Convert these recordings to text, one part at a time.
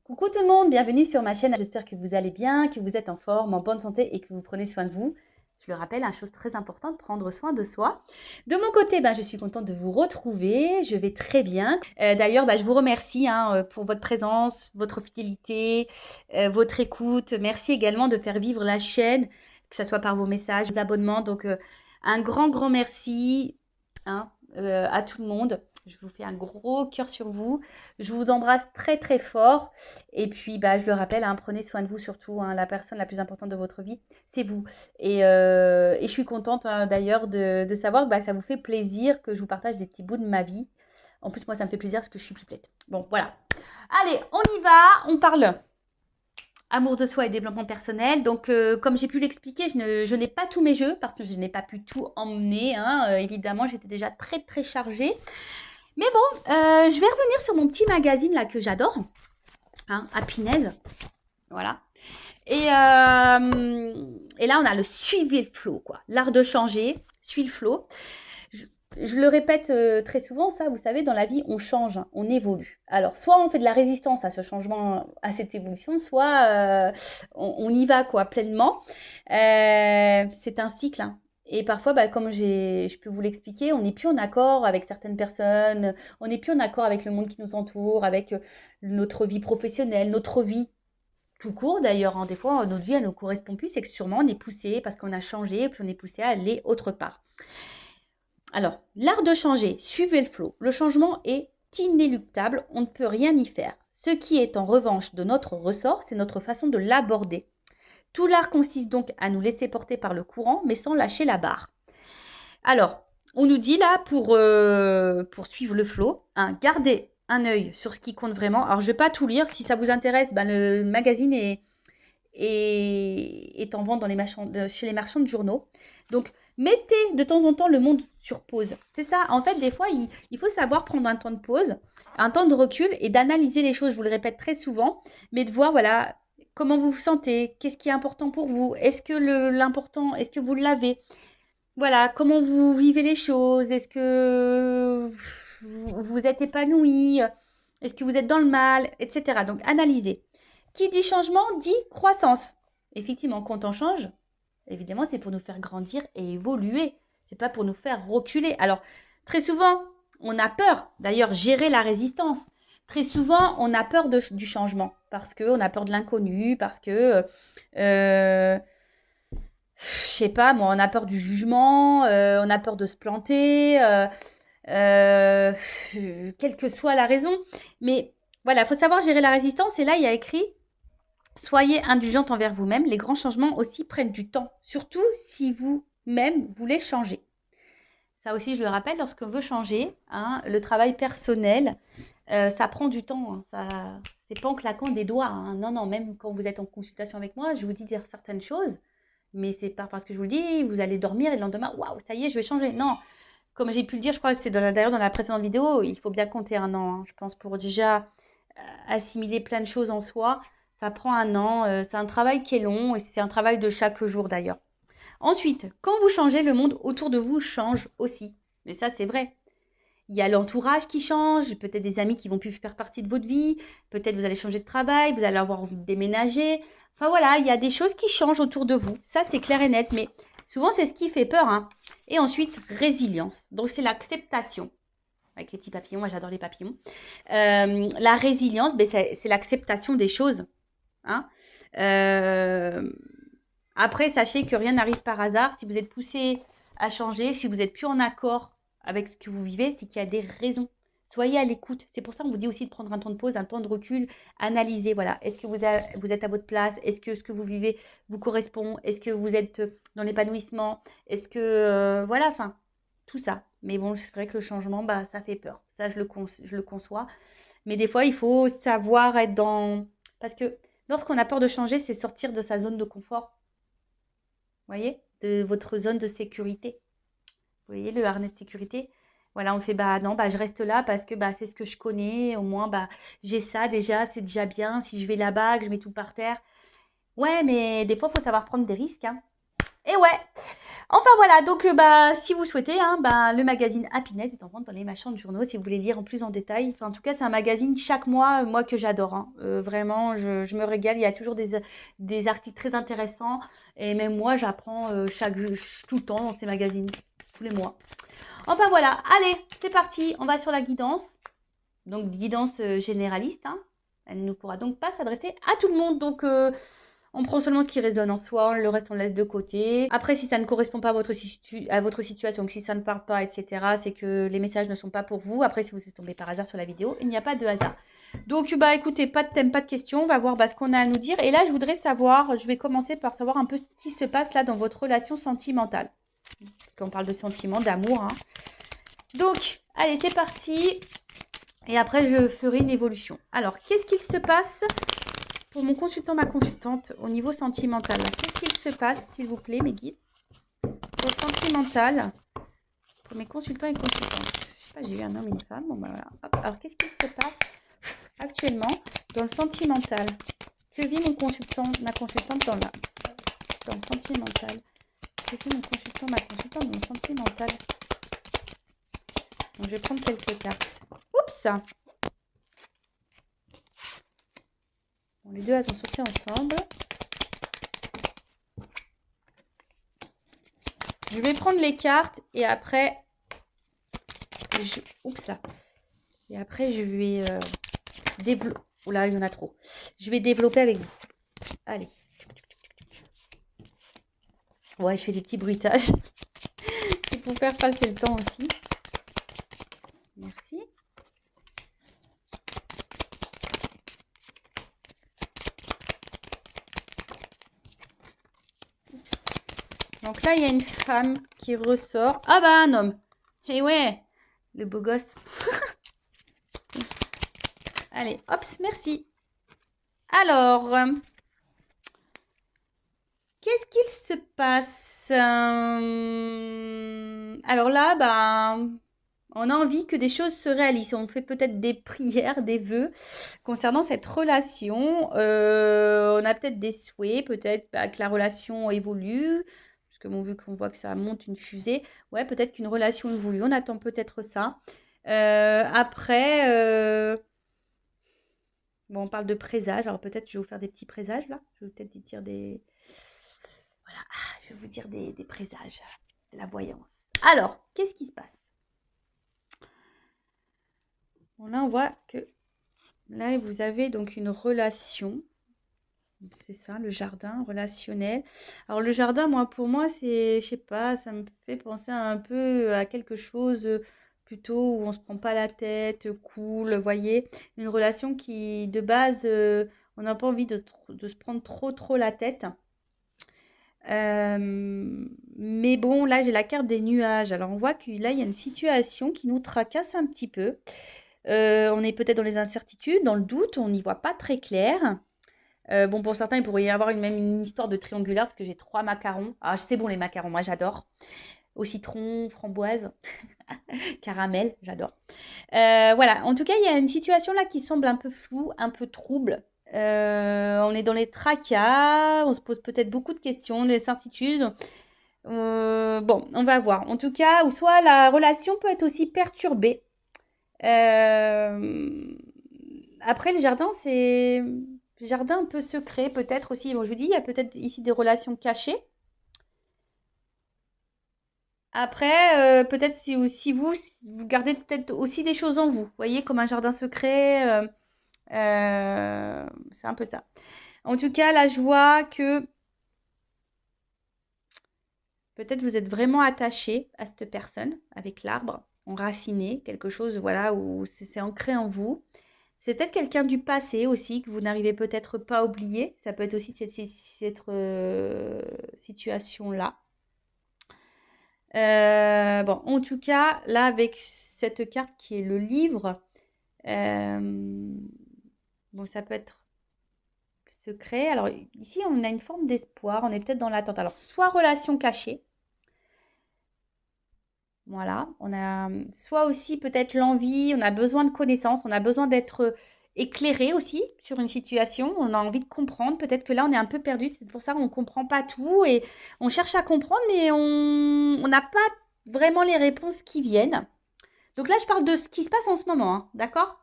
Coucou tout le monde, bienvenue sur ma chaîne. J'espère que vous allez bien, que vous êtes en forme, en bonne santé et que vous prenez soin de vous. Je le rappelle, une chose très importante, prendre soin de soi. De mon côté, je suis contente de vous retrouver. Je vais très bien. D'ailleurs, je vous remercie pour votre présence, votre fidélité, votre écoute. Merci également de faire vivre la chaîne, que ce soit par vos messages, vos abonnements. Donc, un grand merci à tout le monde. Je vous fais un gros cœur sur vous. Je vous embrasse très fort. Et puis, je le rappelle, prenez soin de vous surtout. La personne la plus importante de votre vie, c'est vous. Et je suis contente d'ailleurs de savoir que ça vous fait plaisir que je vous partage des petits bouts de ma vie. En plus, moi, ça me fait plaisir parce que je suis pipelette. Bon, voilà. Allez, on y va. On parle amour de soi et développement personnel. Donc, comme j'ai pu l'expliquer, je n'ai pas tous mes jeux parce que je n'ai pas pu tout emmener. Évidemment, j'étais déjà très chargée. Mais bon, je vais revenir sur mon petit magazine là que j'adore, Happiness, voilà. Et là, on a le suivez le flow, quoi. L'art de changer, suis le flow. Je le répète très souvent, ça, vous savez, dans la vie, on change, on évolue. Alors, soit on fait de la résistance à ce changement, à cette évolution, soit on y va, quoi, pleinement. C'est un cycle, Et parfois, comme je peux vous l'expliquer, on n'est plus en accord avec certaines personnes, on n'est plus en accord avec le monde qui nous entoure, avec notre vie professionnelle, notre vie tout court d'ailleurs. Des fois, notre vie, elle ne nous correspond plus, c'est que sûrement on est poussé parce qu'on a changé, puis on est poussé à aller autre part. Alors, l'art de changer, suivez le flot. Le changement est inéluctable, on ne peut rien y faire. Ce qui est en revanche de notre ressort, c'est notre façon de l'aborder. Tout l'art consiste donc à nous laisser porter par le courant, mais sans lâcher la barre. Alors, on nous dit là, pour suivre le flot, gardez un œil sur ce qui compte vraiment. Alors, je ne vais pas tout lire. Si ça vous intéresse, le magazine est en vente chez les marchands de journaux. Donc, mettez de temps en temps le monde sur pause. C'est ça. En fait, des fois, il faut savoir prendre un temps de pause, un temps de recul et d'analyser les choses. Je vous le répète très souvent, mais de voir, voilà, comment vous vous sentez, qu'est-ce qui est important pour vous, est-ce que l'important, est-ce que vous l'avez, voilà, comment vous vivez les choses, est-ce que vous êtes épanoui, est-ce que vous êtes dans le mal, etc. Donc, analysez. Qui dit changement dit croissance. Effectivement, quand on change, évidemment, c'est pour nous faire grandir et évoluer. C'est pas pour nous faire reculer. Alors, très souvent, on a peur. D'ailleurs, gérer la résistance. Très souvent, on a peur du changement parce qu'on a peur de l'inconnu, parce que, je sais pas, moi, on a peur du jugement, on a peur de se planter, quelle que soit la raison. Mais voilà, il faut savoir gérer la résistance. Et là, il y a écrit soyez indulgente envers vous-même. Les grands changements aussi prennent du temps, surtout si vous-même voulez changer. Ça aussi, je le rappelle, lorsqu'on veut changer, le travail personnel, ça prend du temps. C'est pas en claquant des doigts. Non, même quand vous êtes en consultation avec moi, je vous dis dire certaines choses, mais c'est pas parce que je vous le dis, vous allez dormir et le lendemain, waouh, ça y est, je vais changer. Non, comme j'ai pu le dire, je crois que c'est d'ailleurs dans la précédente vidéo, il faut bien compter un an, je pense, pour déjà assimiler plein de choses en soi. Ça prend un an, c'est un travail qui est long et c'est un travail de chaque jour d'ailleurs. Ensuite, quand vous changez, le monde autour de vous change aussi. Mais ça, c'est vrai. Il y a l'entourage qui change, peut-être des amis qui vont plus faire partie de votre vie, peut-être vous allez changer de travail, vous allez avoir envie de déménager. Enfin voilà, il y a des choses qui changent autour de vous. Ça, c'est clair et net, mais souvent, c'est ce qui fait peur. Et ensuite, résilience. Donc, c'est l'acceptation. Avec les petits papillons, moi j'adore les papillons. La résilience, c'est l'acceptation des choses. Après, sachez que rien n'arrive par hasard. Si vous êtes poussé à changer, si vous n'êtes plus en accord avec ce que vous vivez, c'est qu'il y a des raisons. Soyez à l'écoute. C'est pour ça qu'on vous dit aussi de prendre un temps de pause, un temps de recul, analyser. Voilà, est-ce que vous êtes à votre place? Est-ce que ce que vous vivez vous correspond? Est-ce que vous êtes dans l'épanouissement? Est-ce que voilà, enfin, tout ça. Mais bon, c'est vrai que le changement, ça fait peur. Ça, je le conçois. Mais des fois, il faut savoir être dans... Parce que lorsqu'on a peur de changer, c'est sortir de sa zone de confort. Vous voyez? De votre zone de sécurité. Vous voyez le harnais de sécurité? Voilà, on fait, non, je reste là parce que c'est ce que je connais. Au moins, j'ai ça déjà, c'est déjà bien. Si je vais là-bas, que je mets tout par terre. Ouais, mais des fois, il faut savoir prendre des risques. Et ouais. Enfin voilà, donc bah, si vous souhaitez, hein, bah, le magazine Happiness est en vente dans les marchands de journaux si vous voulez lire en plus en détail. Enfin, en tout cas, c'est un magazine chaque mois, moi que j'adore. Hein. Vraiment, je me régale. Il y a toujours des articles très intéressants. Et même moi, j'apprends tout le temps dans ces magazines, tous les mois. Enfin voilà, allez, c'est parti. On va sur la guidance. Donc, guidance généraliste. Hein. Elle ne pourra donc pas s'adresser à tout le monde. Donc, on prend seulement ce qui résonne en soi, le reste on laisse de côté. Après, si ça ne correspond pas à votre situation, que si ça ne parle pas, etc., c'est que les messages ne sont pas pour vous. Après, si vous êtes tombé par hasard sur la vidéo, il n'y a pas de hasard. Donc, bah écoutez, pas de thème, pas de question. On va voir ce qu'on a à nous dire. Et là, je voudrais savoir, je vais commencer par savoir un peu ce qui se passe là dans votre relation sentimentale. Parce qu'on parle de sentiments, d'amour. Hein. Donc, allez, c'est parti. Et après, je ferai une évolution. Alors, qu'est-ce qu'il se passe pour mon consultant, ma consultante, au niveau sentimental? Qu'est-ce qu'il se passe, s'il vous plaît, mes guides? Pour le sentimental, pour mes consultants et consultantes. Je sais pas, j'ai eu un homme et une femme. Bon, bah voilà. Hop. Alors, qu'est-ce qu'il se passe actuellement dans le sentimental? Que vit mon consultant, ma consultante dans le sentimental? Que vit mon consultant, ma consultante dans le sentimental? Donc, je vais prendre quelques cartes. Oups! Bon, les deux, elles sont sorties ensemble. Je vais prendre les cartes et après, oups là. Et après, je vais développer. Oh là, il y en a trop. Je vais développer avec vous. Allez. Ouais, je fais des petits bruitages. C'est pour faire passer le temps aussi. Merci. Oups. Donc là, il y a une femme qui ressort. Ah bah, un homme. Eh ouais, le beau gosse. Allez, hop, merci. Alors, qu'est-ce qu'il se passe? Alors là, bah, on a envie que des choses se réalisent. On fait peut-être des prières, des vœux concernant cette relation. On a peut-être des souhaits, peut-être que la relation évolue. Parce que bon, vu qu'on voit que ça monte une fusée, ouais, peut-être qu'une relation évolue. On attend peut-être ça. Après, bon, on parle de présages. Alors peut-être je vais vous faire des petits présages là. Je vais peut-être dire des... Voilà, je vais vous dire des présages, de la voyance. Alors, qu'est-ce qui se passe? Bon, là, on voit que là, vous avez donc une relation. C'est ça, le jardin relationnel. Alors, le jardin, moi, pour moi, c'est, je sais pas, ça me fait penser un peu à quelque chose plutôt où on se prend pas la tête, cool, vous voyez. Une relation qui, de base, on n'a pas envie de se prendre trop la tête. Mais bon, là, j'ai la carte des nuages. Alors, on voit que là, il y a une situation qui nous tracasse un petit peu. On est peut-être dans les incertitudes, dans le doute, on n'y voit pas très clair. Bon, pour certains, il pourrait y avoir même une histoire de triangulaire parce que j'ai 3 macarons. Ah, c'est bon les macarons, moi j'adore. Au citron, framboise, caramel, j'adore. Voilà, en tout cas, il y a une situation là qui semble un peu floue, un peu trouble. On est dans les tracas, on se pose peut-être beaucoup de questions, des incertitudes. Bon, on va voir. En tout cas, ou soit la relation peut être aussi perturbée. Après, le jardin, c'est jardin un peu secret, peut-être aussi. Bon, je vous dis, il y a peut-être ici des relations cachées. Après, peut-être si vous gardez peut-être aussi des choses en vous. Vous voyez, comme un jardin secret. C'est un peu ça. En tout cas, là, je vois que peut-être vous êtes vraiment attaché à cette personne avec l'arbre, enraciné, quelque chose, voilà, où c'est ancré en vous. C'est peut-être quelqu'un du passé aussi que vous n'arrivez peut-être pas à oublier. Ça peut être aussi cette situation-là. Bon, en tout cas, là, avec cette carte qui est le livre, bon, ça peut être secret. Alors, ici, on a une forme d'espoir. On est peut-être dans l'attente. Alors, soit relation cachée. Voilà, on a soit aussi peut-être l'envie, on a besoin de connaissances, on a besoin d'être éclairé aussi sur une situation. On a envie de comprendre. Peut-être que là, on est un peu perdu. C'est pour ça qu'on ne comprend pas tout et on cherche à comprendre, mais on n'a pas vraiment les réponses qui viennent. Donc là, je parle de ce qui se passe en ce moment, hein, d'accord?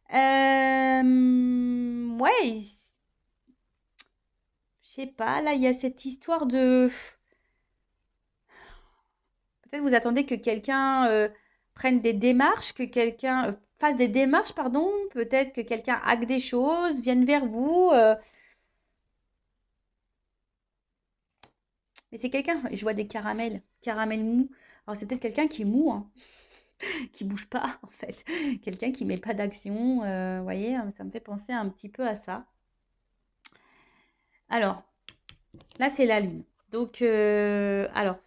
Ouais, je sais pas. Là, il y a cette histoire de... Peut-être vous attendez que quelqu'un prenne des démarches, que quelqu'un fasse des démarches, pardon. Peut-être que quelqu'un acte des choses, vienne vers vous. Mais c'est quelqu'un, je vois des caramels, caramels mous. Alors c'est peut-être quelqu'un qui est mou, hein, qui bouge pas en fait. Quelqu'un qui met pas d'action. Vous voyez, hein, ça me fait penser un petit peu à ça. Alors, là c'est la lune. Donc, alors,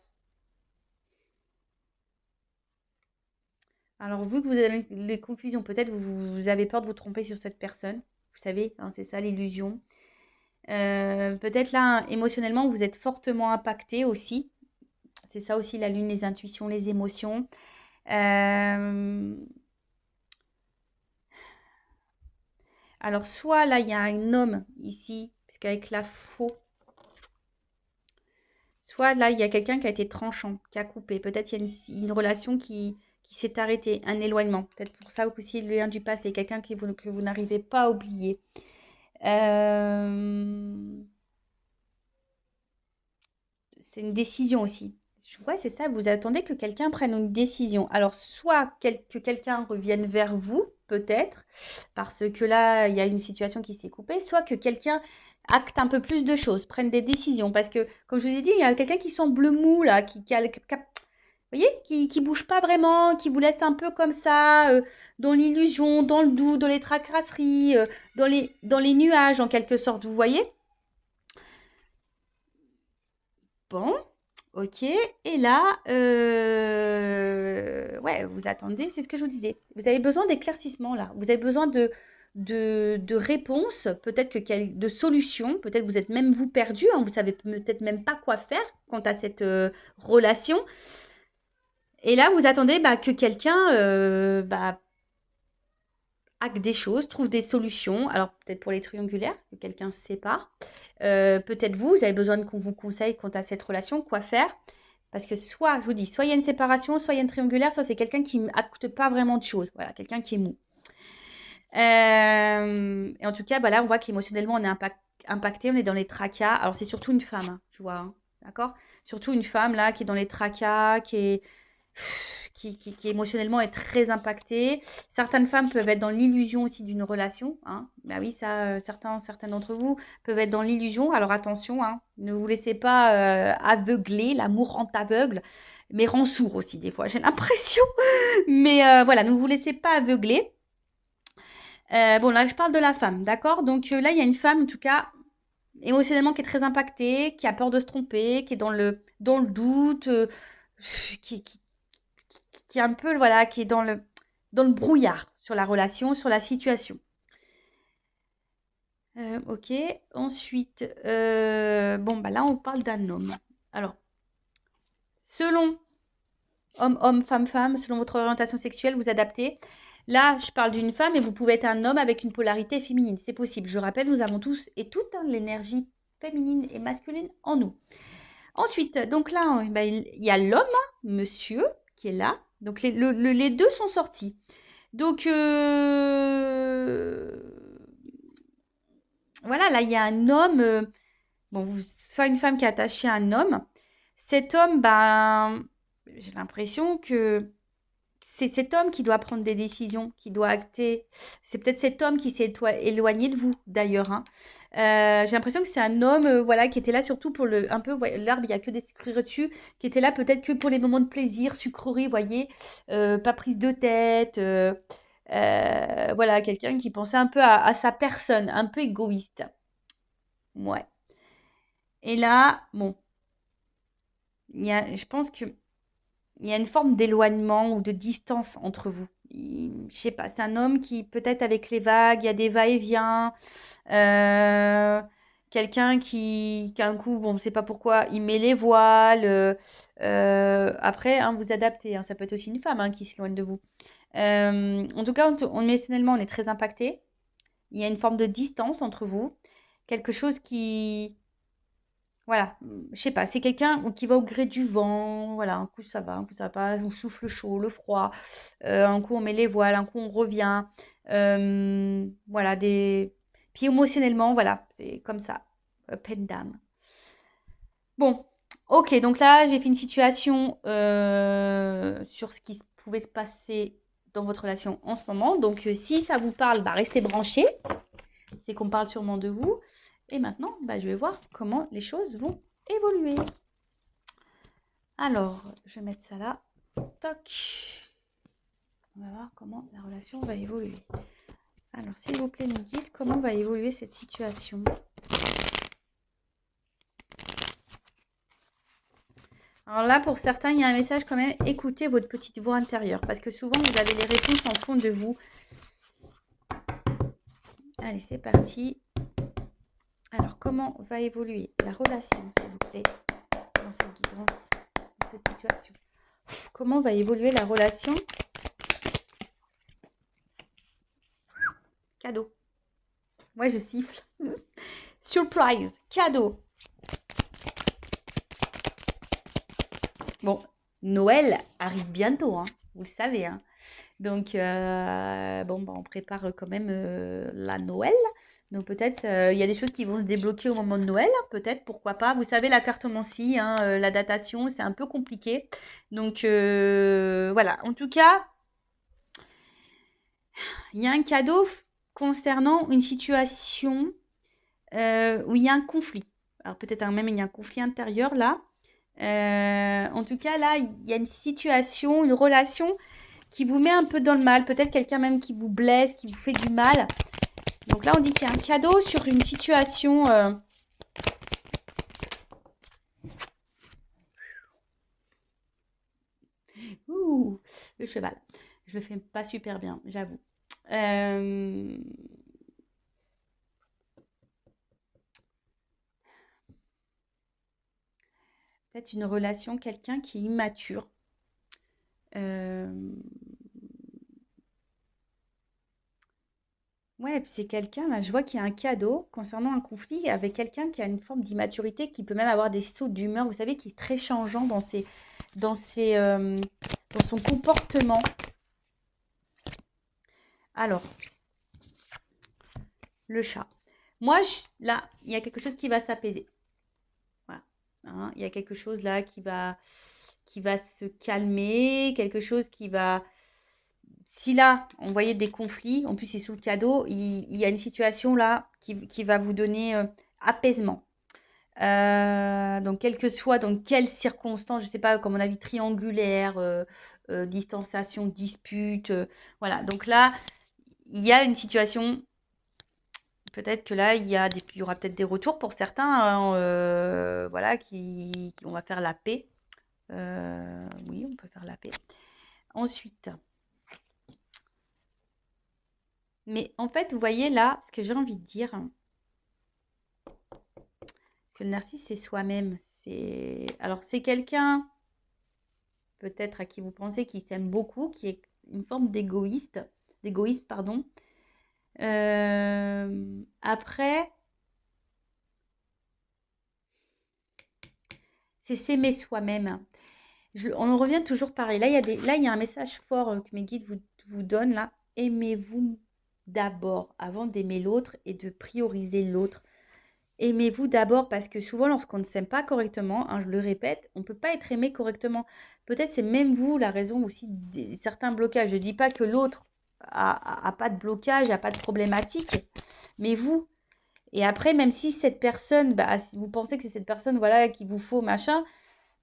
vu que vous avez les confusions, peut-être vous avez peur de vous tromper sur cette personne. Vous savez, hein, c'est ça l'illusion. Peut-être là, émotionnellement, vous êtes fortement impacté aussi. C'est ça aussi la lune, les intuitions, les émotions. Euh, alors, soit là, il y a un homme ici, parce qu'avec la faux, soit là, il y a quelqu'un qui a été tranchant, qui a coupé. Peut-être il y a une relation qui s'est arrêtée, un éloignement. Peut-être pour ça aussi le lien du passé, quelqu'un que vous n'arrivez pas à oublier. Euh, c'est une décision aussi. Ouais, c'est ça, vous attendez que quelqu'un prenne une décision. Alors, soit que quelqu'un revienne vers vous, peut-être, parce que là, il y a une situation qui s'est coupée, soit que quelqu'un acte un peu plus de choses, prenne des décisions. Parce que, comme je vous ai dit, il y a quelqu'un qui semble mou, là, vous voyez, qui bouge pas vraiment, qui vous laisse un peu comme ça, dans l'illusion, dans le doute, dans les tracasseries, dans les nuages, en quelque sorte, vous voyez? Bon, ok. Et là, ouais, vous attendez, c'est ce que je vous disais. Vous avez besoin d'éclaircissement là. Vous avez besoin de réponses, peut-être de solutions. Peut-être vous êtes même vous perdu, hein, vous savez peut-être même pas quoi faire quant à cette relation. Et là, vous attendez bah, que quelqu'un bah, acte des choses, trouve des solutions. Alors peut-être pour les triangulaires, que quelqu'un se sépare. Peut-être vous avez besoin qu'on vous conseille quant à cette relation, quoi faire. Parce que soit, je vous dis, soit il y a une séparation, soit il y a une triangulaire, soit c'est quelqu'un qui n'acte pas vraiment de choses. Voilà, quelqu'un qui est mou. Et en tout cas, bah là, on voit qu'émotionnellement, on est impacté, on est dans les tracas. Alors c'est surtout une femme, hein, je vois, hein, d'accord? Surtout une femme là qui est dans les tracas, qui émotionnellement est très impactée. Certaines femmes peuvent être dans l'illusion aussi d'une relation, hein. Bah oui, ça, certains d'entre vous peuvent être dans l'illusion. Alors attention, hein, ne vous laissez pas aveugler. L'amour rend aveugle, mais rend sourd aussi des fois, j'ai l'impression. Mais voilà, ne vous laissez pas aveugler. Bon, là, je parle de la femme, d'accord? Donc là, il y a une femme, en tout cas, émotionnellement, qui est très impactée, qui a peur de se tromper, qui est dans le doute, qui, qui, qui est un peu, voilà, qui est dans le brouillard sur la relation, sur la situation. Ok. Ensuite, bon, bah là, on parle d'un homme. Alors, selon homme, femme, selon votre orientation sexuelle, vous adaptez. Là, je parle d'une femme et vous pouvez être un homme avec une polarité féminine. C'est possible. Je rappelle, nous avons tous et toutes hein, l'énergie féminine et masculine en nous. Ensuite, donc là, ben, il y a l'homme, monsieur, qui est là. Donc les deux sont sortis. Donc voilà, là il y a un homme, bon, soit une femme qui est attachée à un homme. Cet homme, ben, j'ai l'impression que c'est cet homme qui doit prendre des décisions, qui doit acter. C'est peut-être cet homme qui s'est éloigné de vous, d'ailleurs, hein. J'ai l'impression que c'est un homme, voilà, qui était là surtout pour un peu, ouais, l'arbre, il n'y a que des sucreries dessus, qui était là peut-être que pour les moments de plaisir, sucreries, voyez, pas prise de tête, voilà, quelqu'un qui pensait un peu à sa personne, un peu égoïste. Ouais. Et là, bon, je pense que il y a une forme d'éloignement ou de distance entre vous. Je sais pas, c'est un homme qui, peut-être avec les vagues, il y a des va-et-vient. euh, Quelqu'un qui, un coup, bon, on ne sait pas pourquoi, il met les voiles. Après, hein, vous adaptez, hein, ça peut être aussi une femme hein, qui s'éloigne de vous. En tout cas, émotionnellement, on est très impacté. Il y a une forme de distance entre vous. Quelque chose qui... Voilà, je sais pas, c'est quelqu'un qui va au gré du vent. Voilà, un coup ça va, un coup ça va pas. On souffle chaud, le froid. Un coup on met les voiles, un coup on revient. Voilà, des... Puis émotionnellement, voilà, c'est comme ça. Up and down. Bon, ok, donc là, j'ai fait une situation sur ce qui pouvait se passer dans votre relation en ce moment. Donc, si ça vous parle, bah, restez branchés. C'est qu'on parle sûrement de vous. Et maintenant, bah, je vais voir comment les choses vont évoluer. Alors, je vais mettre ça là. Toc. On va voir comment la relation va évoluer. Alors, s'il vous plaît, nous dites comment va évoluer cette situation. Alors là, pour certains, il y a un message quand même. Écoutez votre petite voix intérieure. Parce que souvent, vous avez les réponses en fond de vous. Allez, c'est parti. Alors, comment va évoluer la relation, s'il vous plaît, dans cette guidance, dans cette situation? Comment va évoluer la relation? Cadeau. Ouais, je siffle. Surprise. Cadeau. Bon, Noël arrive bientôt, hein, vous le savez. Hein. Donc, bon, bah, on prépare quand même la Noël. Donc, peut-être, il y a des choses qui vont se débloquer au moment de Noël. Peut-être, pourquoi pas. Vous savez, la cartomancie, hein, la datation, c'est un peu compliqué. Donc, voilà. En tout cas, il y a un cadeau concernant une situation où il y a un conflit. Alors, peut-être même il y a un conflit intérieur là. En tout cas, là, il y a une situation, une relation qui vous met un peu dans le mal. Peut-être quelqu'un même qui vous blesse, qui vous fait du mal. Donc là, on dit qu'il y a un cadeau sur une situation... Ouh, le cheval. Je le fais pas super bien, j'avoue. Peut-être une relation, quelqu'un qui est immature. Ouais, puis c'est quelqu'un, là, je vois qu'il y a un cadeau concernant un conflit avec quelqu'un qui a une forme d'immaturité, qui peut même avoir des sauts d'humeur, vous savez, qui est très changeant dans ses, dans son comportement. Alors, le chat. Moi, là, il y a quelque chose qui va s'apaiser. Voilà. Hein, il y a quelque chose là qui va se calmer, quelque chose qui va... Si là, on voyait des conflits, en plus c'est sous le cadeau, il y a une situation là qui va vous donner apaisement. Donc, quel que soit dans quelles circonstances, je ne sais pas, comme on a vu, triangulaire, distanciation, dispute, voilà. Donc là, il y a une situation, peut-être que là, il y aura peut-être des retours pour certains, hein, voilà, on va faire la paix. Oui, on peut faire la paix. Ensuite, mais en fait, vous voyez là, ce que j'ai envie de dire, que le narcisse, c'est soi-même. Alors, c'est quelqu'un, peut-être à qui vous pensez, qui s'aime beaucoup, qui est une forme d'égoïste, pardon. Après, c'est s'aimer soi-même. On en revient toujours pareil. Là, il y a un message fort que mes guides vous donnent là. Aimez-vous d'abord avant d'aimer l'autre et de prioriser l'autre. Aimez-vous d'abord parce que souvent, lorsqu'on ne s'aime pas correctement, hein, je le répète, on ne peut pas être aimé correctement. Peut-être c'est même vous la raison aussi de certains blocages. Je ne dis pas que l'autre a pas de blocage, a pas de problématique, mais vous. Et après, même si cette personne, bah, si vous pensez que c'est cette personne voilà, qu'il vous faut, machin,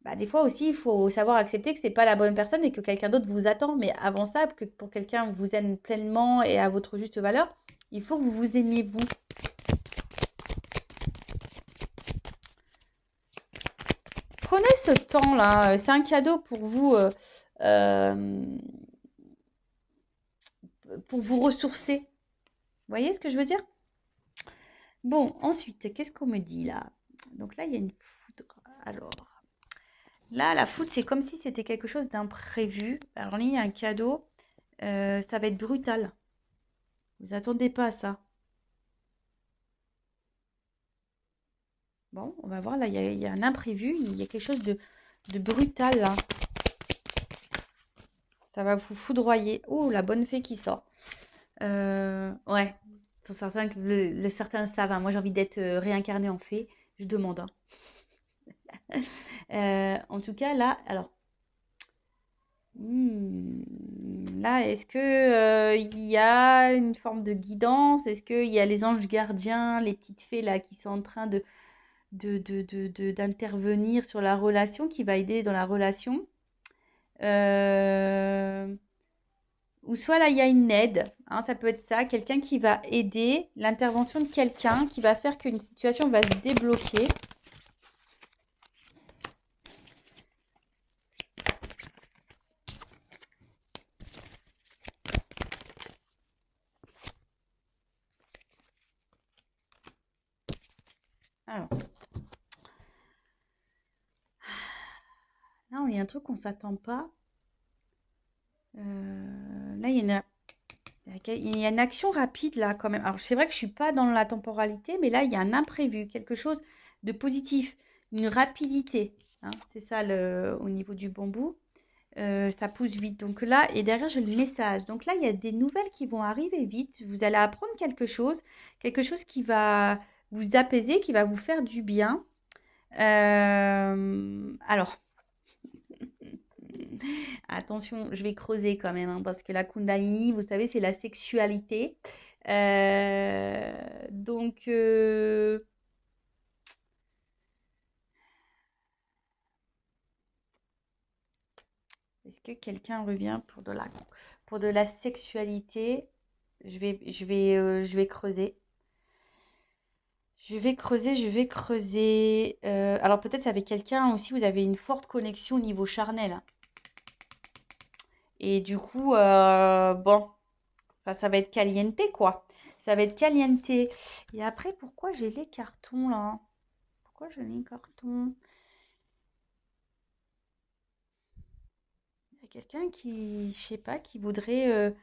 bah, des fois aussi, il faut savoir accepter que c'est pas la bonne personne et que quelqu'un d'autre vous attend. Mais avant ça, que pour quelqu'un vous aime pleinement et à votre juste valeur, il faut que vous vous aimiez vous. Prenez ce temps-là, c'est un cadeau pour vous ressourcer. Vous voyez ce que je veux dire? Bon, ensuite, qu'est-ce qu'on me dit là? Donc là, il y a une foudre. Alors, là, la foudre, c'est comme si c'était quelque chose d'imprévu. Alors là, il y a un cadeau. Ça va être brutal. Vous attendez pas à ça. Bon, on va voir, là, il y a un imprévu, il y a quelque chose de brutal, là. Ça va vous foudroyer. Oh, la bonne fée qui sort. Ouais, pour certains, certains le savent, hein. Moi, j'ai envie d'être réincarnée en fée. Je demande, hein. En tout cas, là, alors, là, est-ce que il y a une forme de guidance? Est-ce qu'il y a les anges gardiens, les petites fées là qui sont en train d'intervenir sur la relation, qui va aider dans la relation? Euh, Ou soit là, il y a une aide, hein, ça peut être ça, quelqu'un qui va aider, l'intervention de quelqu'un qui va faire qu'une situation va se débloquer. Alors, là, il y a un truc qu'on ne s'attend pas. Là, il y a une action rapide là quand même. Alors, c'est vrai que je ne suis pas dans la temporalité, mais là, il y a un imprévu, quelque chose de positif, une rapidité, hein, c'est ça au niveau du bambou. Ça pousse vite. Donc là, et derrière, j'ai le message. Donc là, il y a des nouvelles qui vont arriver vite. Vous allez apprendre quelque chose qui va vous apaiser, qui va vous faire du bien. Alors, attention, je vais creuser quand même, hein, parce que la Kundalini, vous savez, c'est la sexualité. Donc, est-ce que quelqu'un revient pour de la sexualité? Je vais creuser. Je vais creuser. Alors peut-être c'est avec quelqu'un aussi, vous avez une forte connexion au niveau charnel, hein. Et du coup, bon, enfin, ça va être caliente, quoi. Ça va être caliente. Et après, pourquoi j'ai les cartons là? Pourquoi j'ai les cartons? Il y a quelqu'un qui, je sais pas, qui voudrait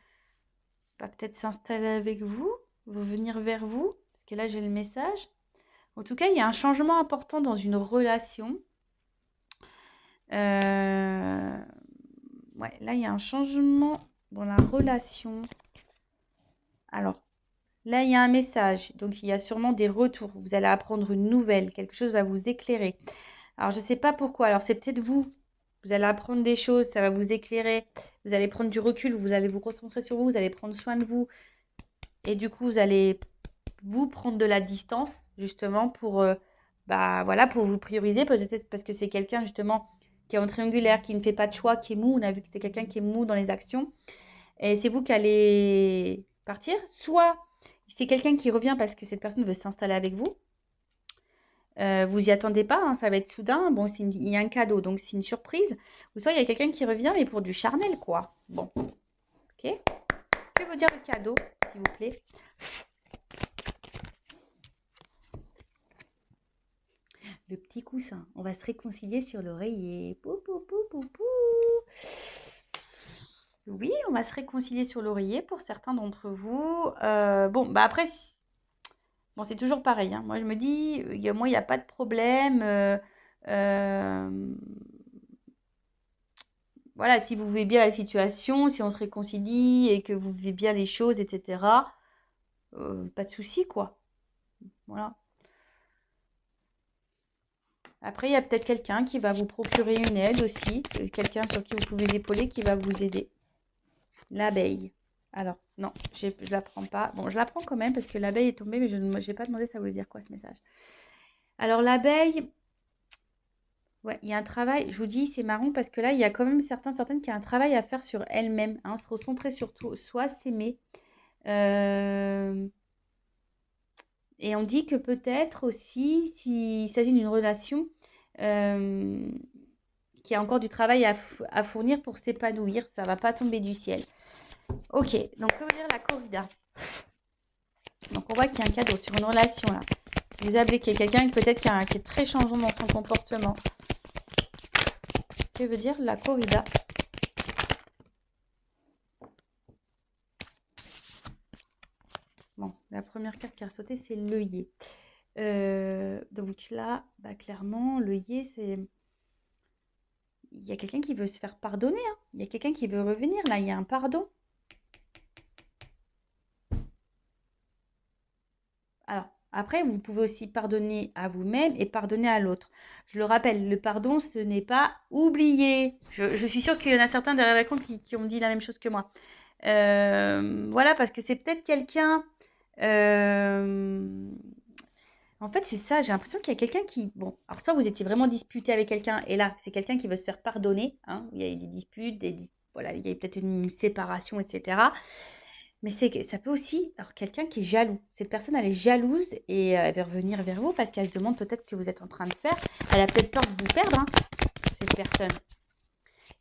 bah, peut-être s'installer avec vous, venir vers vous. Parce que là, j'ai le message. En tout cas, il y a un changement important dans une relation. Euh, Ouais, là, il y a un changement dans la relation. Alors, là, il y a un message. Donc, il y a sûrement des retours. Vous allez apprendre une nouvelle. Quelque chose va vous éclairer. Alors, je ne sais pas pourquoi. Alors, c'est peut-être vous. Vous allez apprendre des choses. Ça va vous éclairer. Vous allez prendre du recul. Vous allez vous concentrer sur vous. Vous allez prendre soin de vous. Et du coup, vous allez vous prendre de la distance, justement, pour, bah, voilà, pour vous prioriser. Peut-être parce que c'est quelqu'un, justement, qui est en triangulaire, qui ne fait pas de choix, qui est mou. On a vu que c'est quelqu'un qui est mou dans les actions. Et c'est vous qui allez partir. Soit c'est quelqu'un qui revient parce que cette personne veut s'installer avec vous. Vous y attendez pas, hein, ça va être soudain. Bon, il y a un cadeau, donc c'est une surprise. Ou soit il y a quelqu'un qui revient, mais pour du charnel, quoi. Bon, ok. Que veut dire le cadeau, s'il vous plaît? Le petit coussin. On va se réconcilier sur l'oreiller. Pou, pou, pou, pou, pou. Oui, on va se réconcilier sur l'oreiller pour certains d'entre vous. Bon, bah après, bon, c'est toujours pareil, hein. Moi, je me dis, moi, il n'y a pas de problème. Euh, voilà, si vous vivez bien la situation, si on se réconcilie et que vous vivez bien les choses, etc., pas de souci, quoi. Voilà. Après, il y a peut-être quelqu'un qui va vous procurer une aide aussi, quelqu'un sur qui vous pouvez épauler qui va vous aider. L'abeille. Alors, non, je ne la prends pas. Bon, je la prends quand même parce que l'abeille est tombée, mais je n'ai pas demandé ça voulait dire quoi ce message. Alors, l'abeille, ouais, il y a un travail, je vous dis, c'est marrant parce que là, il y a quand même certaines qui ont un travail à faire sur elles-mêmes, hein, se recentrer sur tout, soit s'aimer. Et on dit que peut-être aussi, s'il s'agit d'une relation qui a encore du travail à fournir pour s'épanouir, ça ne va pas tomber du ciel. Ok, donc que veut dire la corrida? Donc on voit qu'il y a un cadeau sur une relation là. Vous appelez qu'il y a quelqu'un peut-être qui est très changeant dans son comportement. Que veut dire la corrida? Bon, la première carte qui a sauté, c'est l'œillet. Donc là, bah, clairement, l'œillet, c'est... Il y a quelqu'un qui veut se faire pardonner, hein. Il y a quelqu'un qui veut revenir, là, il y a un pardon. Alors, après, vous pouvez aussi pardonner à vous-même et pardonner à l'autre. Je le rappelle, le pardon, ce n'est pas oublier. Je suis sûre qu'il y en a certains derrière l'écran qui ont dit la même chose que moi. Voilà, parce que c'est peut-être quelqu'un... euh, En fait, c'est ça, j'ai l'impression qu'il y a quelqu'un qui... Bon, alors soit vous étiez vraiment disputé avec quelqu'un, et là, c'est quelqu'un qui veut se faire pardonner, hein, il y a eu des disputes, voilà, il y a eu peut-être une séparation, etc. Mais ça peut aussi... Alors, quelqu'un qui est jaloux. Cette personne, elle est jalouse et elle veut revenir vers vous parce qu'elle se demande peut-être ce que vous êtes en train de faire. Elle a peut-être peur de vous perdre, hein, cette personne.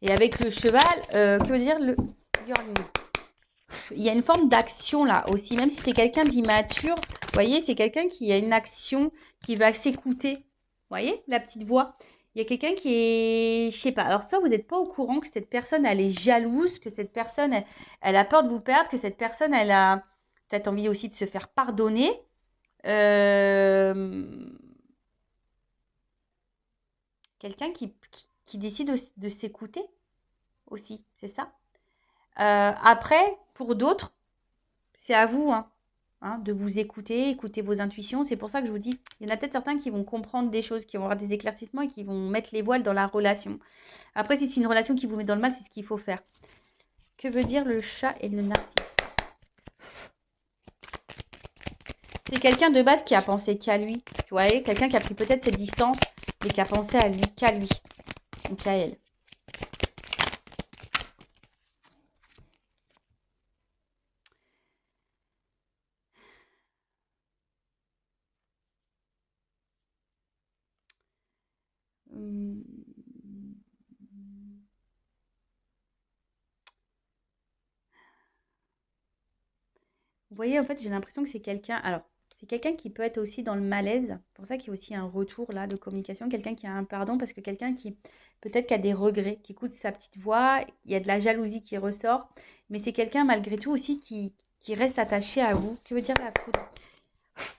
Et avec le cheval, que veut dire le yearling? Il y a une forme d'action là aussi, même si c'est quelqu'un d'immature. Vous voyez, c'est quelqu'un qui a une action, qui va s'écouter. Vous voyez, la petite voix. Il y a quelqu'un qui est, je sais pas. Alors, soit vous n'êtes pas au courant que cette personne, elle est jalouse, que cette personne, elle a peur de vous perdre, que cette personne, elle a peut-être envie aussi de se faire pardonner. Euh, Quelqu'un qui décide de s'écouter aussi, c'est ça. Après, pour d'autres, c'est à vous, hein, de vous écouter, écouter vos intuitions. C'est pour ça que je vous dis, il y en a peut-être certains qui vont comprendre des choses, qui vont avoir des éclaircissements et qui vont mettre les voiles dans la relation. Après, si c'est une relation qui vous met dans le mal, c'est ce qu'il faut faire. Que veut dire le chat et le narcisse? C'est quelqu'un de base qui a pensé qu'à lui. Tu vois, quelqu'un qui a pris peut-être cette distance, mais qui a pensé à lui, qu'à lui, ou qu'à elle. Hum. Vous voyez, en fait, j'ai l'impression que c'est quelqu'un. Alors, c'est quelqu'un qui peut être aussi dans le malaise. C'est pour ça qu'il y a aussi un retour là de communication. Quelqu'un qui a un pardon, parce que quelqu'un qui peut-être qui a des regrets, qui écoute sa petite voix. Il y a de la jalousie qui ressort. Mais c'est quelqu'un malgré tout aussi qui reste attaché à vous. Que veut dire la foudre?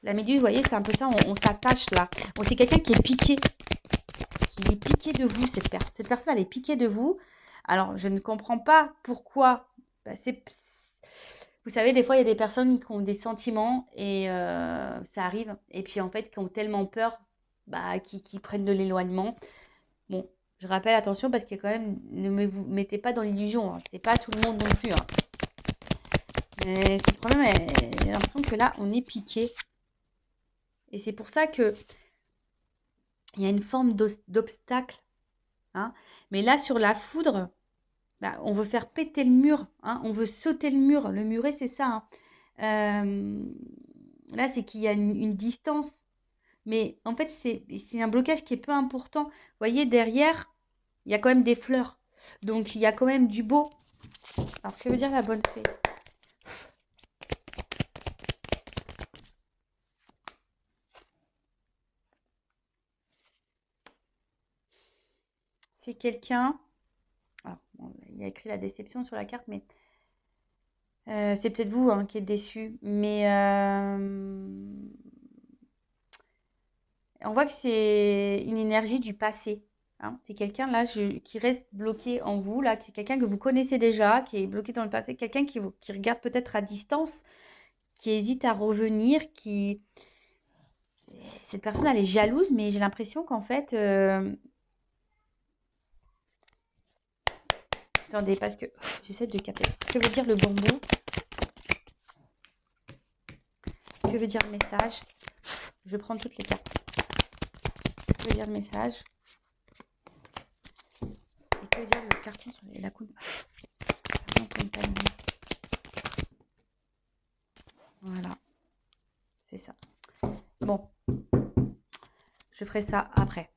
La méduse, vous voyez, c'est un peu ça. On s'attache là. Bon, c'est quelqu'un qui est piqué. Qui est piqué de vous. Cette personne, elle est piquée de vous. Alors, je ne comprends pas pourquoi. Bah, vous savez, des fois, il y a des personnes qui ont des sentiments et ça arrive. Et puis, en fait, qui ont tellement peur, bah, qui prennent de l'éloignement. Bon, je rappelle, attention, parce que quand même, vous mettez pas dans l'illusion, hein. C'est pas tout le monde non plus, hein. Mais c'est le problème, j'ai l'impression que là, on est piqué. Et c'est pour ça que il y a une forme d'obstacle, hein. Mais là, sur la foudre, bah, on veut faire péter le mur, hein. On veut sauter le mur. Le muret, c'est ça, hein. Euh, Là, c'est qu'il y a une distance. Mais en fait, c'est un blocage qui est peu important. Vous voyez, derrière, il y a quand même des fleurs. Donc, il y a quand même du beau. Alors, que veut dire la bonne fée? C'est quelqu'un... Alors, bon, il y a écrit la déception sur la carte, mais c'est peut-être vous, hein, qui êtes déçu. Mais on voit que c'est une énergie du passé, hein. C'est quelqu'un là qui reste bloqué en vous, là, qui est quelqu'un que vous connaissez déjà, qui est bloqué dans le passé, quelqu'un qui regarde peut-être à distance, qui hésite à revenir, qui... Cette personne, elle est jalouse, mais j'ai l'impression qu'en fait... Attendez, parce que j'essaie de capter. Que veut dire le bambou? Que veut dire le message? Je vais prendre toutes les cartes. Que veut dire le message? Et que veut dire le carton sur la coupe? Voilà, c'est ça. Bon, je ferai ça après.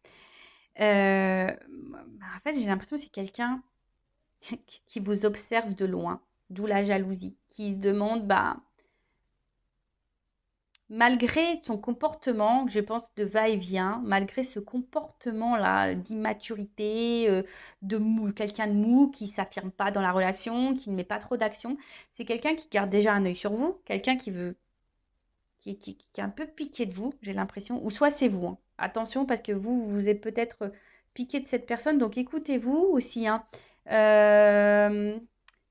En fait, j'ai l'impression que c'est quelqu'un qui vous observe de loin, d'où la jalousie, qui se demande, bah, malgré son comportement, je pense, de va-et-vient, malgré ce comportement-là d'immaturité, de mou, quelqu'un de mou, qui ne s'affirme pas dans la relation, qui ne met pas trop d'action, c'est quelqu'un qui garde déjà un œil sur vous, quelqu'un qui qui est un peu piqué de vous, j'ai l'impression. Ou soit c'est vous, hein. Attention, parce que vous êtes peut-être piqué de cette personne. Donc écoutez-vous aussi, hein. Il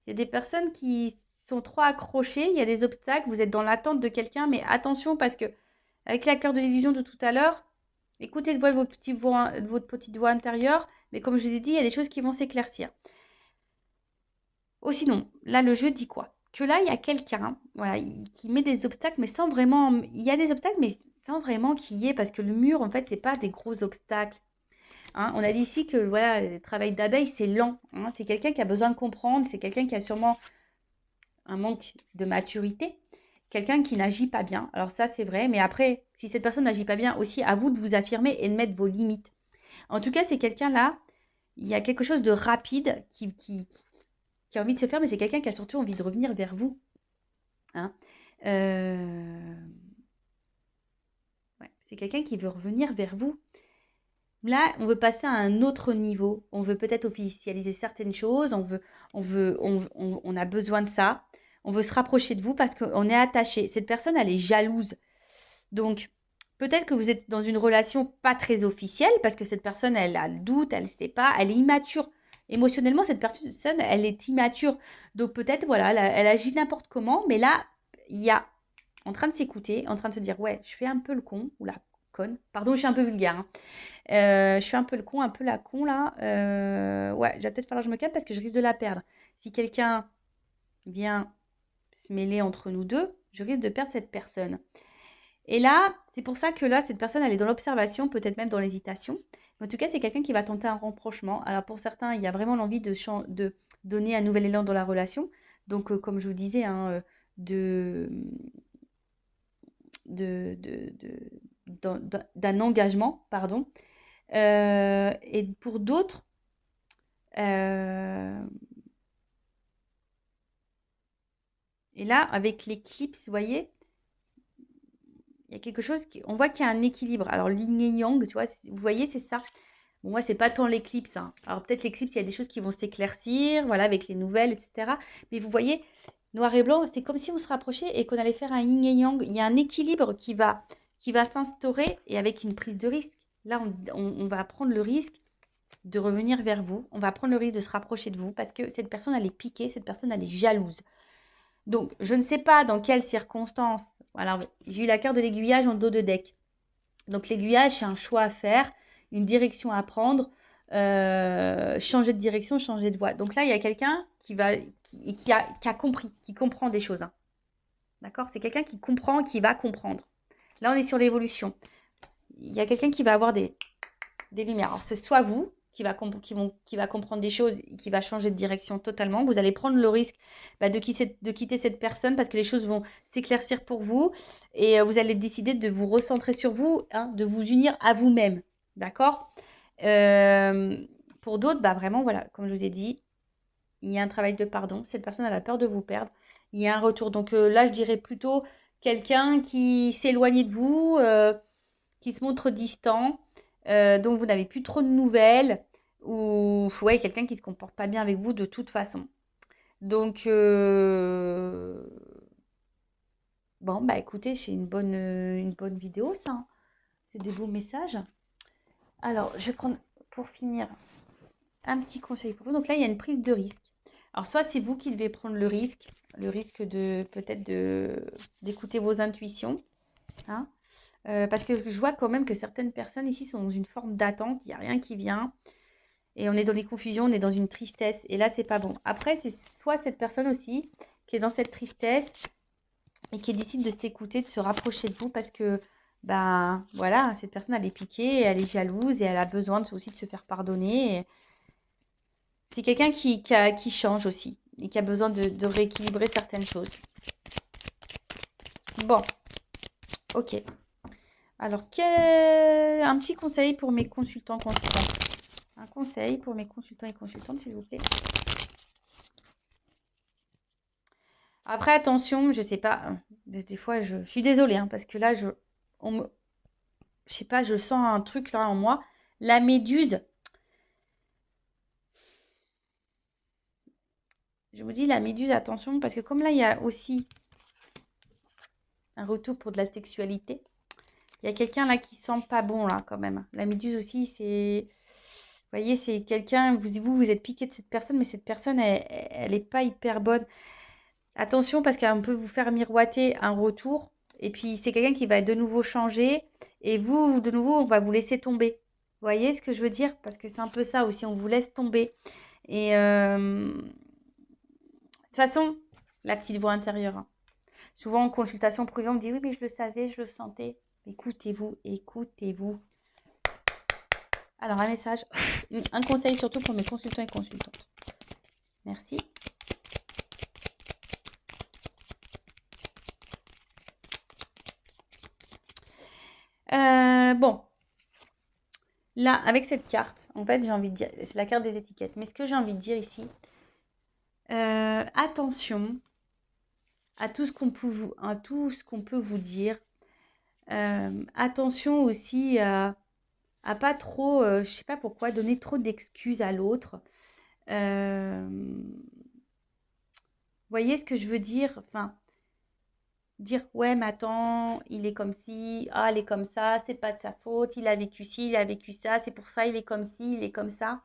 y a des personnes qui sont trop accrochées, il y a des obstacles, vous êtes dans l'attente de quelqu'un, mais attention parce que avec la cœur de l'illusion de tout à l'heure, écoutez le voix de votre petite voix intérieure, mais comme je vous ai dit, il y a des choses qui vont s'éclaircir. Oh, sinon, là, le jeu dit quoi? Que là, il y a quelqu'un, voilà, qui met des obstacles, mais sans vraiment. Il y a des obstacles, mais sans vraiment qu'il y ait, parce que le mur, en fait, c'est pas des gros obstacles. Hein. On a dit ici que voilà, le travail d'abeille, c'est lent. Hein. C'est quelqu'un qui a besoin de comprendre, c'est quelqu'un qui a sûrement un manque de maturité, quelqu'un qui n'agit pas bien. Alors ça, c'est vrai, mais après, si cette personne n'agit pas bien, aussi à vous de vous affirmer et de mettre vos limites. En tout cas, c'est quelqu'un là, il y a quelque chose de rapide qui a envie de se faire, mais c'est quelqu'un qui a surtout envie de revenir vers vous. Hein. Ouais, c'est quelqu'un qui veut revenir vers vous. Là, on veut passer à un autre niveau. On veut peut-être officialiser certaines choses. On a besoin de ça. On veut se rapprocher de vous parce qu'on est attaché. Cette personne, elle est jalouse. Donc, peut-être que vous êtes dans une relation pas très officielle parce que cette personne, elle a le doute, elle ne sait pas, elle est immature. Émotionnellement, cette personne, elle est immature. Donc, peut-être, voilà, elle agit n'importe comment. Mais là, il y a en train de s'écouter, en train de se dire, ouais, je fais un peu le con ou la conne. Pardon, je suis un peu vulgaire. Hein. Je fais un peu le con, un peu la con là. Ouais, il va peut-être falloir que je me calme parce que je risque de la perdre. Si quelqu'un vient se mêler entre nous deux, je risque de perdre cette personne. Et là, c'est pour ça que là, cette personne, elle est dans l'observation, peut-être même dans l'hésitation. En tout cas, c'est quelqu'un qui va tenter un rapprochement. Alors pour certains, il y a vraiment l'envie de donner un nouvel élan dans la relation. Donc, comme je vous disais, hein, de, d'un engagement, pardon. Et pour d'autres, euh, et là, avec l'éclipse, vous voyez, il y a quelque chose, on voit qu'il y a un équilibre. Alors, yin et yang, tu vois, vous voyez, c'est ça. Bon, moi, c'est pas tant l'éclipse. Hein. Alors, peut-être l'éclipse, il y a des choses qui vont s'éclaircir, voilà, avec les nouvelles, etc. Mais vous voyez, noir et blanc, c'est comme si on se rapprochait et qu'on allait faire un yin et yang. Il y a un équilibre qui va s'instaurer et avec une prise de risque. Là, on va prendre le risque de revenir vers vous. On va prendre le risque de se rapprocher de vous parce que cette personne, elle est piquée, cette personne, elle est jalouse. Donc, je ne sais pas dans quelles circonstances. Alors, j'ai eu la carte de l'aiguillage en dos de deck. Donc, l'aiguillage, c'est un choix à faire, une direction à prendre, changer de direction, changer de voie. Donc là, il y a quelqu'un qui a compris, qui comprend des choses. Hein. D'accord? C'est quelqu'un qui comprend, qui va comprendre. Là, on est sur l'évolution. Il y a quelqu'un qui va avoir des lumières. Alors, c'est soit vous qui va comprendre des choses et qui va changer de direction totalement. Vous allez prendre le risque de quitter cette personne parce que les choses vont s'éclaircir pour vous et vous allez décider de vous recentrer sur vous, hein, de vous unir à vous-même. D'accord. Pour d'autres, vraiment, voilà, comme je vous ai dit, il y a un travail de pardon. Cette personne, elle a peur de vous perdre. Il y a un retour. Donc là, je dirais plutôt quelqu'un qui s'éloigne de vous, qui se montre distant, dont vous n'avez plus trop de nouvelles, ou ouais, quelqu'un qui ne se comporte pas bien avec vous de toute façon. Donc, bon, écoutez, c'est une bonne vidéo, ça. Hein. C'est des beaux messages. Alors, je vais prendre, pour finir, un petit conseil pour vous. Donc là, il y a une prise de risque. Alors, soit c'est vous qui devez prendre le risque de peut-être d'écouter vos intuitions. Hein. Parce que je vois quand même que certaines personnes ici sont dans une forme d'attente, il n'y a rien qui vient. Et on est dans les confusions, on est dans une tristesse. Et là, c'est pas bon. Après, c'est soit cette personne aussi qui est dans cette tristesse et qui décide de s'écouter, de se rapprocher de vous parce que, voilà, cette personne, elle est piquée, elle est jalouse et elle a besoin aussi de se faire pardonner. C'est quelqu'un qui change aussi et qui a besoin de rééquilibrer certaines choses. Bon, ok. Alors, un petit conseil pour mes consultants. Un conseil pour mes consultants et consultantes, s'il vous plaît. Après, attention, je sais pas, des fois, je suis désolée, hein, parce que là, je sais pas, je sens un truc là en moi. La méduse, je vous dis la méduse, attention, parce que comme là, il y a aussi Un retour pour de la sexualité. Il y a quelqu'un là qui sent pas bon là quand même. La méduse aussi, c'est... Vous voyez, c'est quelqu'un, vous êtes piqué de cette personne, mais cette personne, elle est pas hyper bonne. Attention parce qu'elle peut vous faire miroiter un retour. Et puis c'est quelqu'un qui va de nouveau changer. Et vous, de nouveau, on va vous laisser tomber. Vous voyez ce que je veux dire? Parce que c'est un peu ça aussi, on vous laisse tomber. Et de toute façon, la petite voix intérieure, hein. Souvent en consultation privée, on me dit oui, mais je le savais, je le sentais. Écoutez-vous, écoutez-vous. Alors, un message, un conseil surtout pour mes consultants et consultantes. Merci. Bon, là, avec cette carte, en fait, j'ai envie de dire, c'est la carte des étiquettes. Mais ce que j'ai envie de dire ici, attention à tout ce qu'on peut vous dire. Attention aussi à pas trop, je sais pas pourquoi, donner trop d'excuses à l'autre. Voyez ce que je veux dire? Enfin, dire ouais, mais attends, il est comme ci, ah, elle est comme ça, c'est pas de sa faute, il a vécu ci, il a vécu ça, c'est pour ça, il est comme ci, il est comme ça.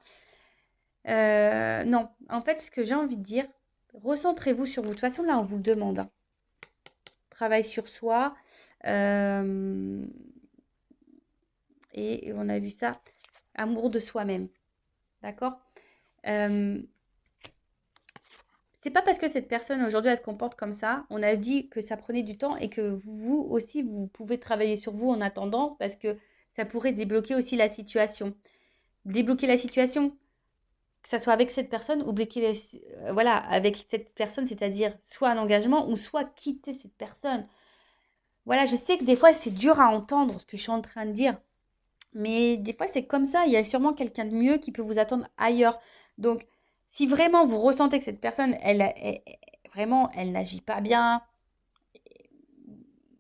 Non, en fait, ce que j'ai envie de dire, recentrez-vous sur vous. De toute façon, là, on vous le demande, hein. Travail sur soi. Et on a vu ça, amour de soi-même. D'accord? C'est pas parce que cette personne aujourd'hui elle se comporte comme ça, on a dit que ça prenait du temps et que vous aussi vous pouvez travailler sur vous en attendant parce que ça pourrait débloquer aussi la situation. Débloquer la situation, que ça soit avec cette personne ou voilà, avec cette personne, c'est-à-dire soit un engagement ou soit quitter cette personne. Voilà, je sais que des fois c'est dur à entendre ce que je suis en train de dire, mais des fois c'est comme ça, il y a sûrement quelqu'un de mieux qui peut vous attendre ailleurs. Donc, si vraiment vous ressentez que cette personne, vraiment, elle n'agit pas bien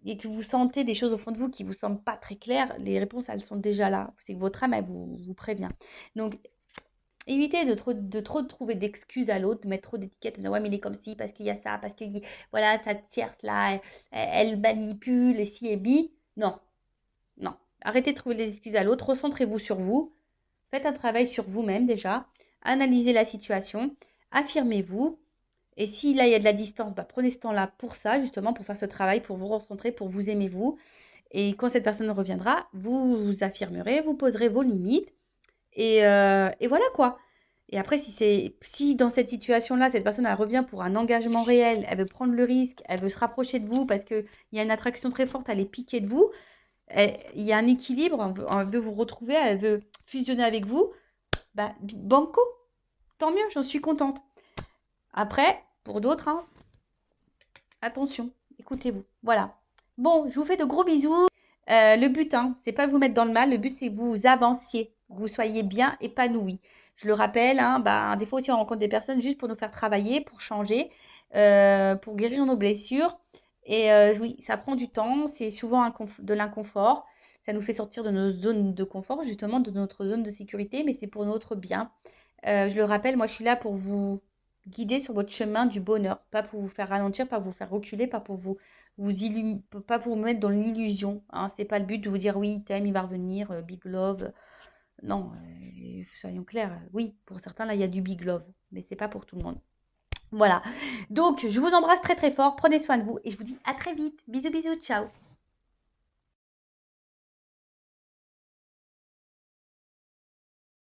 et que vous sentez des choses au fond de vous qui ne vous semblent pas très claires, les réponses, elles sont déjà là. C'est que votre âme, elle vous prévient. Donc, évitez de trop trouver d'excuses à l'autre, de mettre trop d'étiquettes, de dire ouais, mais il est comme ci, parce qu'il y a ça, parce que voilà, cette tierce là, elle manipule, et si et bi. Non, non. Arrêtez de trouver des excuses à l'autre, recentrez-vous sur vous, faites un travail sur vous-même déjà, analysez la situation, affirmez-vous. Et si là, il y a de la distance, bah, prenez ce temps-là pour ça, justement, pour faire ce travail, pour vous recentrer, pour vous aimer vous. Et quand cette personne reviendra, vous vous affirmerez, vous poserez vos limites. Et voilà quoi. Et après, si dans cette situation-là, cette personne elle revient pour un engagement réel, elle veut prendre le risque, elle veut se rapprocher de vous parce qu'il y a une attraction très forte, elle est piquée de vous, il y a un équilibre, elle veut vous retrouver, elle veut fusionner avec vous, bah, banco, tant mieux, j'en suis contente. Après, pour d'autres, hein, attention, écoutez-vous. Voilà. Bon, je vous fais de gros bisous. Le but, hein, c'est pas vous mettre dans le mal. Le but, c'est que vous avanciez, que vous soyez bien épanouis. Je le rappelle, hein, bah, des fois aussi, on rencontre des personnes juste pour nous faire travailler, pour changer, pour guérir nos blessures. Et oui, ça prend du temps. C'est souvent de l'inconfort. Ça nous fait sortir de nos zones de confort, justement, de notre zone de sécurité, mais c'est pour notre bien. Je le rappelle, moi, je suis là pour vous guider sur votre chemin du bonheur, pas pour vous faire ralentir, pas pour vous faire reculer, pas pour pas pour vous mettre dans l'illusion, hein. C'est pas le but de vous dire oui, il t'aime, il va revenir, big love. Non, soyons clairs. Oui, pour certains, là, il y a du big love, mais c'est pas pour tout le monde. Voilà. Donc, je vous embrasse très très fort. Prenez soin de vous et je vous dis à très vite. Bisous, bisous, ciao.